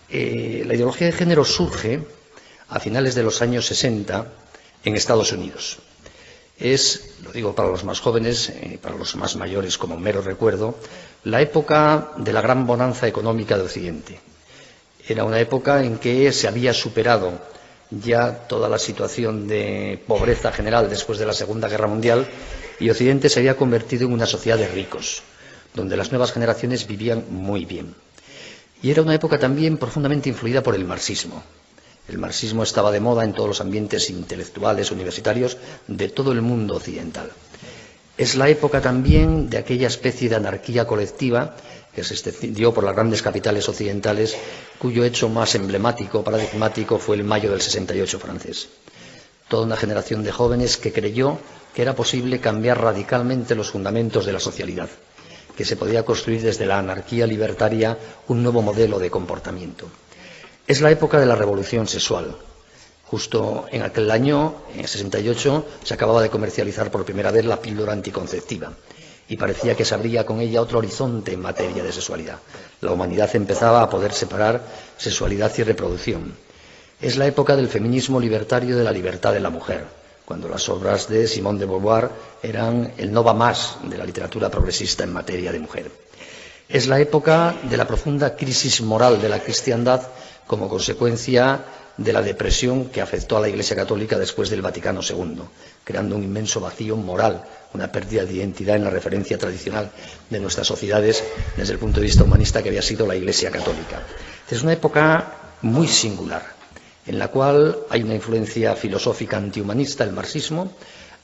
La ideología de género surge a finales de los años 60 en Estados Unidos. Es, lo digo para los más jóvenes, para los más mayores como mero recuerdo, la época de la gran bonanza económica de Occidente. Era una época en que se había superado ya toda la situación de pobreza general después de la Segunda Guerra Mundial y Occidente se había convertido en una sociedad de ricos, donde las nuevas generaciones vivían muy bien. Y era una época también profundamente influida por el marxismo. El marxismo estaba de moda en todos los ambientes intelectuales, universitarios, de todo el mundo occidental. Es la época también de aquella especie de anarquía colectiva que se extendió por las grandes capitales occidentales, cuyo hecho más emblemático, paradigmático, fue el Mayo del 68 francés. Toda una generación de jóvenes que creyó que era posible cambiar radicalmente los fundamentos de la socialidad, que se podía construir desde la anarquía libertaria un nuevo modelo de comportamiento. Es la época de la revolución sexual. Justo en aquel año, en el 68, se acababa de comercializar por primera vez la píldora anticonceptiva y parecía que se abría con ella otro horizonte en materia de sexualidad. La humanidad empezaba a poder separar sexualidad y reproducción. Es la época del feminismo libertario, de la libertad de la mujer, cuando las obras de Simone de Beauvoir eran el no va más de la literatura progresista en materia de mujer. Es la época de la profunda crisis moral de la cristiandad como consecuencia de la depresión que afectó a la Iglesia Católica después del Vaticano II, creando un inmenso vacío moral, una pérdida de identidad en la referencia tradicional de nuestras sociedades desde el punto de vista humanista que había sido la Iglesia Católica. Es una época muy singular, en la cual hay una influencia filosófica antihumanista, el marxismo,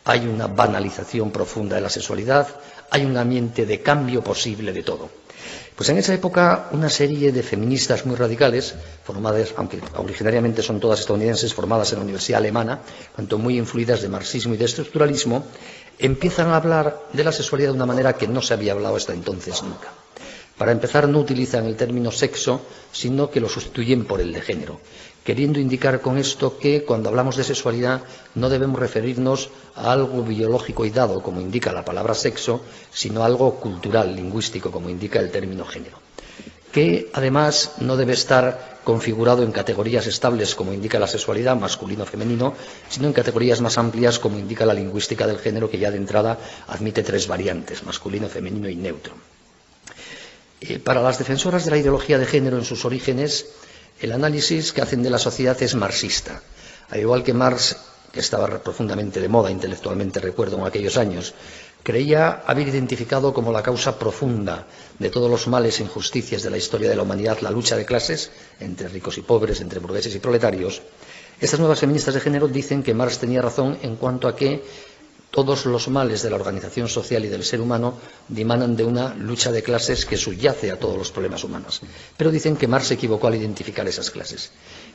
hay una banalización profunda de la sexualidad, hay un ambiente de cambio posible de todo. Pues en esa época una serie de feministas muy radicales, formadas, aunque originariamente son todas estadounidenses, formadas en la Universidad Alemana, tanto muy influidas de marxismo y de estructuralismo, empiezan a hablar de la sexualidad de una manera que no se había hablado hasta entonces nunca. Para empezar, no utilizan el término sexo, sino que lo sustituyen por el de género, queriendo indicar con esto que cuando hablamos de sexualidad no debemos referirnos a algo biológico y dado, como indica la palabra sexo, sino a algo cultural, lingüístico, como indica el término género, que además no debe estar configurado en categorías estables, como indica la sexualidad, masculino o femenino, sino en categorías más amplias, como indica la lingüística del género, que ya de entrada admite tres variantes, masculino, femenino y neutro. Para las defensoras de la ideología de género en sus orígenes, el análisis que hacen de la sociedad es marxista. Al igual que Marx, que estaba profundamente de moda intelectualmente, recuerdo, en aquellos años, creía haber identificado como la causa profunda de todos los males e injusticias de la historia de la humanidad la lucha de clases entre ricos y pobres, entre burgueses y proletarios. Estas nuevas feministas de género dicen que Marx tenía razón en cuanto a que todos los males de la organización social y del ser humano dimanan de una lucha de clases que subyace a todos los problemas humanos. Pero dicen que Marx se equivocó al identificar esas clases,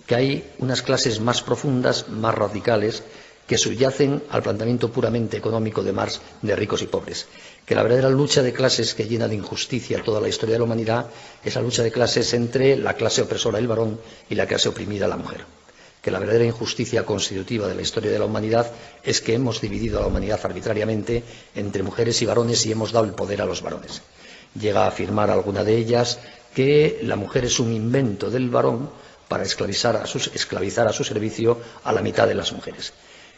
que hay unas clases más profundas, más radicales, que subyacen al planteamiento puramente económico de Marx de ricos y pobres, que la verdadera lucha de clases que llena de injusticia toda la historia de la humanidad es la lucha de clases entre la clase opresora, el varón, y la clase oprimida, la mujer. Que la verdadera injusticia constitutiva de la historia de la humanidad es que hemos dividido a la humanidad arbitrariamente entre mujeres y varones y hemos dado el poder a los varones. Llega a afirmar alguna de ellas que la mujer es un invento del varón para esclavizar a su servicio a la mitad de las mujeres.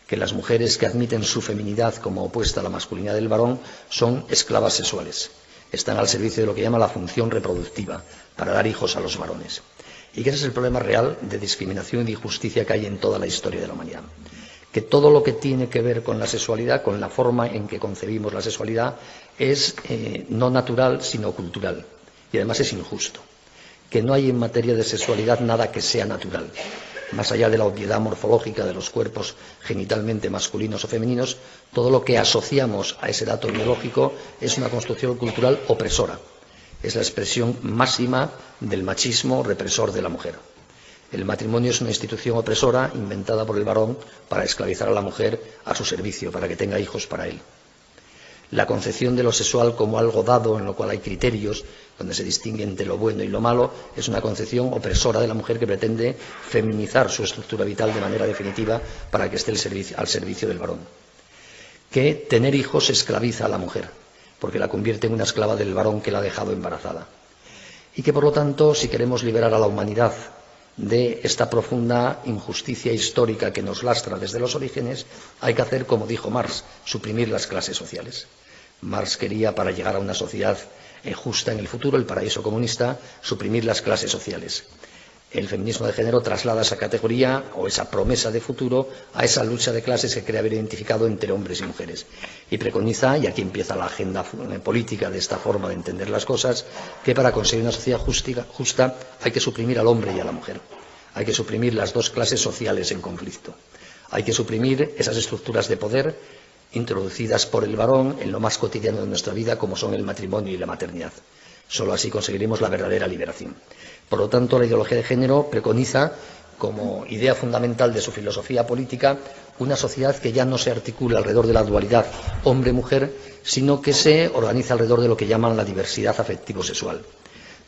Que las mujeres que admiten su feminidad como opuesta a la masculinidad del varón son esclavas sexuales. Están al servicio de lo que llama la función reproductiva, para dar hijos a los varones. Y que ese es el problema real de discriminación y de injusticia que hay en toda la historia de la humanidad. Que todo lo que tiene que ver con la sexualidad, con la forma en que concebimos la sexualidad, es no natural, sino cultural. Y además es injusto. Que no hay en materia de sexualidad nada que sea natural. Más allá de la obviedad morfológica de los cuerpos genitalmente masculinos o femeninos, todo lo que asociamos a ese dato biológico es una construcción cultural opresora. Es la expresión máxima del machismo represor de la mujer. El matrimonio es una institución opresora inventada por el varón para esclavizar a la mujer a su servicio, para que tenga hijos para él. La concepción de lo sexual como algo dado en lo cual hay criterios, donde se distingue entre lo bueno y lo malo, es una concepción opresora de la mujer que pretende feminizar su estructura vital de manera definitiva para que esté al servicio del varón. Que tener hijos esclaviza a la mujer, porque la convierte en una esclava del varón que la ha dejado embarazada. y que, por lo tanto, si queremos liberar a la humanidad de esta profunda injusticia histórica que nos lastra desde los orígenes, hay que hacer, como dijo Marx, suprimir las clases sociales. Marx quería, para llegar a una sociedad justa en el futuro, el paraíso comunista, suprimir las clases sociales. El feminismo de género traslada esa categoría o esa promesa de futuro a esa lucha de clases que cree haber identificado entre hombres y mujeres. Y preconiza, y aquí empieza la agenda política de esta forma de entender las cosas, que para conseguir una sociedad justa hay que suprimir al hombre y a la mujer. Hay que suprimir las dos clases sociales en conflicto. Hay que suprimir esas estructuras de poder introducidas por el varón en lo más cotidiano de nuestra vida, como son el matrimonio y la maternidad. Solo así conseguiremos la verdadera liberación. Por lo tanto, la ideología de género preconiza, como idea fundamental de su filosofía política, una sociedad que ya no se articula alrededor de la dualidad hombre-mujer, sino que se organiza alrededor de lo que llaman la diversidad afectivo-sexual,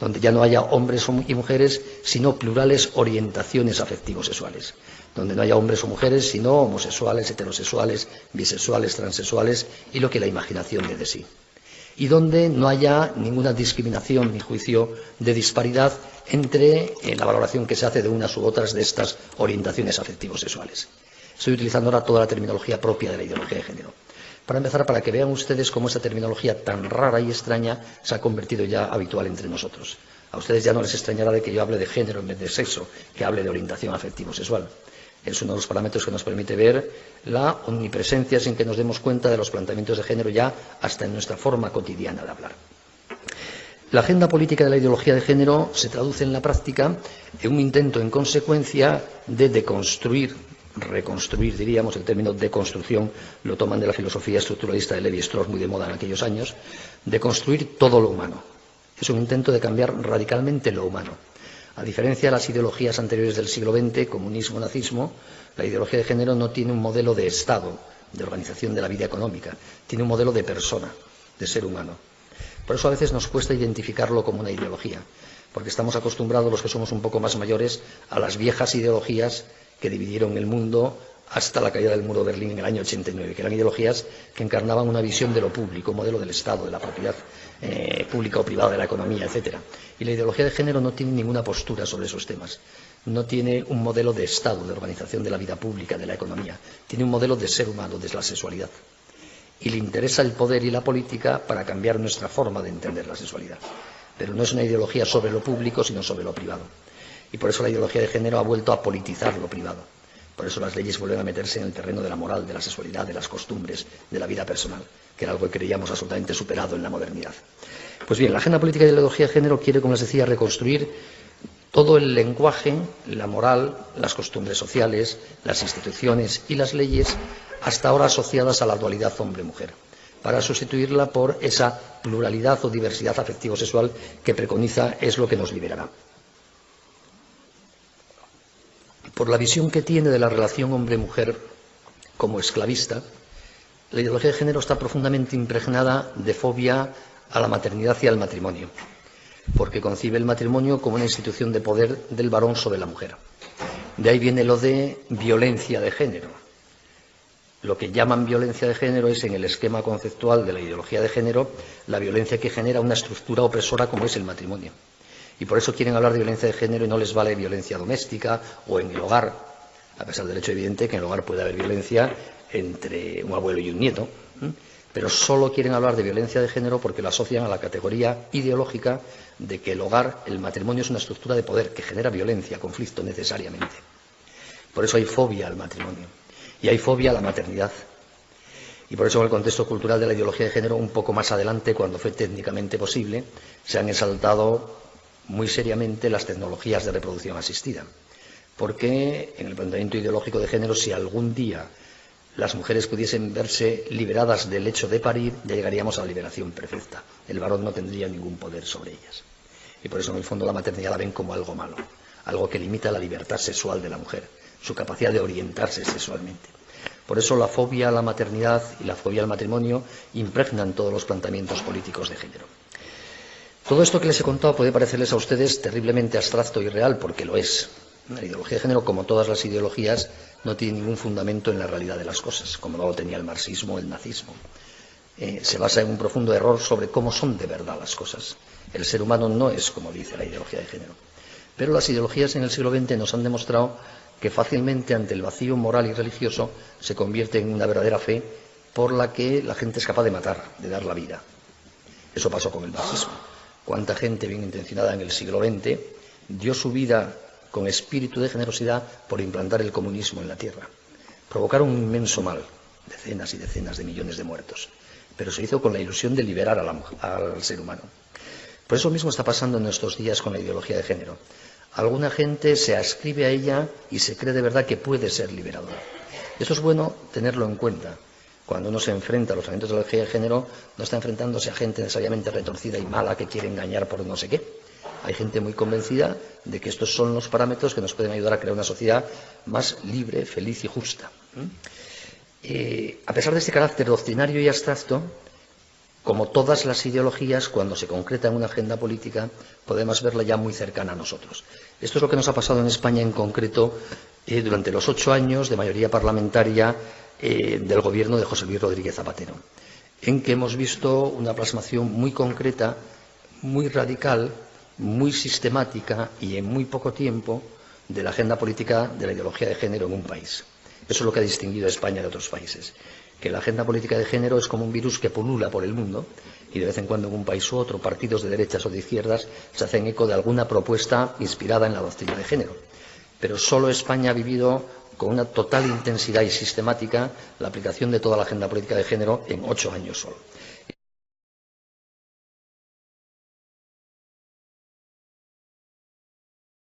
donde ya no haya hombres y mujeres, sino plurales orientaciones afectivo-sexuales, donde no haya hombres o mujeres, sino homosexuales, heterosexuales, bisexuales, transexuales y lo que la imaginación dé de sí. Y donde no haya ninguna discriminación ni juicio de disparidad entre la valoración que se hace de unas u otras de estas orientaciones afectivo-sexuales. Estoy utilizando ahora toda la terminología propia de la ideología de género. Para empezar, para que vean ustedes cómo esa terminología tan rara y extraña se ha convertido ya habitual entre nosotros. A ustedes ya no les extrañará de que yo hable de género en vez de sexo, que hable de orientación afectivo-sexual. Es uno de los parámetros que nos permite ver la omnipresencia, sin que nos demos cuenta, de los planteamientos de género ya hasta en nuestra forma cotidiana de hablar. La agenda política de la ideología de género se traduce en la práctica en un intento, en consecuencia, de deconstruir, reconstruir, diríamos, el término deconstrucción lo toman de la filosofía estructuralista de Levi-Strauss, muy de moda en aquellos años, de construir todo lo humano. Es un intento de cambiar radicalmente lo humano. A diferencia de las ideologías anteriores del siglo XX, comunismo, nazismo, la ideología de género no tiene un modelo de Estado, de organización de la vida económica, tiene un modelo de persona, de ser humano. Por eso a veces nos cuesta identificarlo como una ideología, porque estamos acostumbrados, los que somos un poco más mayores, a las viejas ideologías que dividieron el mundo hasta la caída del muro de Berlín en el año 89, que eran ideologías que encarnaban una visión de lo público, un modelo del Estado, de la propiedad pública o privada, de la economía, etc. Y la ideología de género no tiene ninguna postura sobre esos temas. No tiene un modelo de Estado, de organización de la vida pública, de la economía. Tiene un modelo de ser humano, de la sexualidad. Y le interesa el poder y la política para cambiar nuestra forma de entender la sexualidad. Pero no es una ideología sobre lo público, sino sobre lo privado. Y por eso la ideología de género ha vuelto a politizar lo privado. Por eso las leyes vuelven a meterse en el terreno de la moral, de la sexualidad, de las costumbres, de la vida personal, que era algo que creíamos absolutamente superado en la modernidad. Pues bien, la agenda política de la ideología de género quiere, como les decía, reconstruir todo el lenguaje, la moral, las costumbres sociales, las instituciones y las leyes hasta ahora asociadas a la dualidad hombre-mujer, para sustituirla por esa pluralidad o diversidad afectivo-sexual que preconiza es lo que nos liberará. Por la visión que tiene de la relación hombre-mujer como esclavista, la ideología de género está profundamente impregnada de fobia a la maternidad y al matrimonio, porque concibe el matrimonio como una institución de poder del varón sobre la mujer. De ahí viene lo de violencia de género. Lo que llaman violencia de género es, en el esquema conceptual de la ideología de género, la violencia que genera una estructura opresora como es el matrimonio. Y por eso quieren hablar de violencia de género y no les vale violencia doméstica o en el hogar, a pesar del hecho evidente que en el hogar puede haber violencia entre un abuelo y un nieto, pero solo quieren hablar de violencia de género porque lo asocian a la categoría ideológica de que el hogar, el matrimonio, es una estructura de poder que genera violencia, conflicto necesariamente. Por eso hay fobia al matrimonio y hay fobia a la maternidad. Y por eso, en el contexto cultural de la ideología de género, un poco más adelante, cuando fue técnicamente posible, se han exaltado muy seriamente las tecnologías de reproducción asistida, porque en el planteamiento ideológico de género, si algún día las mujeres pudiesen verse liberadas del hecho de parir, ya llegaríamos a la liberación perfecta. El varón no tendría ningún poder sobre ellas. Y por eso, en el fondo, la maternidad la ven como algo malo, algo que limita la libertad sexual de la mujer, su capacidad de orientarse sexualmente. Por eso la fobia a la maternidad y la fobia al matrimonio impregnan todos los planteamientos políticos de género. Todo esto que les he contado puede parecerles a ustedes terriblemente abstracto y real, porque lo es. La ideología de género, como todas las ideologías, no tiene ningún fundamento en la realidad de las cosas, como no lo tenía el marxismo o el nazismo. se basa en un profundo error sobre cómo son de verdad las cosas. El ser humano no es como dice la ideología de género. Pero las ideologías en el siglo XX nos han demostrado que fácilmente ante el vacío moral y religioso se convierte en una verdadera fe por la que la gente es capaz de matar, de dar la vida. Eso pasó con el marxismo. Cuánta gente bien intencionada en el siglo XX dio su vida con espíritu de generosidad por implantar el comunismo en la tierra. Provocaron un inmenso mal, decenas y decenas de millones de muertos, pero se hizo con la ilusión de liberar al ser humano. Por eso mismo está pasando en nuestros días con la ideología de género. Alguna gente se ascribe a ella y se cree de verdad que puede ser liberadora. Eso es bueno tenerlo en cuenta. Cuando uno se enfrenta a los elementos de la ideología de género, no está enfrentándose a gente necesariamente retorcida y mala que quiere engañar por no sé qué. Hay gente muy convencida de que estos son los parámetros que nos pueden ayudar a crear una sociedad más libre, feliz y justa. A pesar de este carácter doctrinario y abstracto, como todas las ideologías, cuando se concreta en una agenda política, podemos verla ya muy cercana a nosotros. Esto es lo que nos ha pasado en España en concreto durante los 8 años de mayoría parlamentaria del gobierno de José Luis Rodríguez Zapatero, en que hemos visto una plasmación muy concreta, muy radical, muy sistemática y en muy poco tiempo de la agenda política de la ideología de género en un país. Eso es lo que ha distinguido a España de otros países, que la agenda política de género es como un virus que pulula por el mundo y de vez en cuando en un país u otro partidos de derechas o de izquierdas se hacen eco de alguna propuesta inspirada en la doctrina de género. Pero solo España ha vivido con una total intensidad y sistemática la aplicación de toda la agenda política de género en 8 años solo.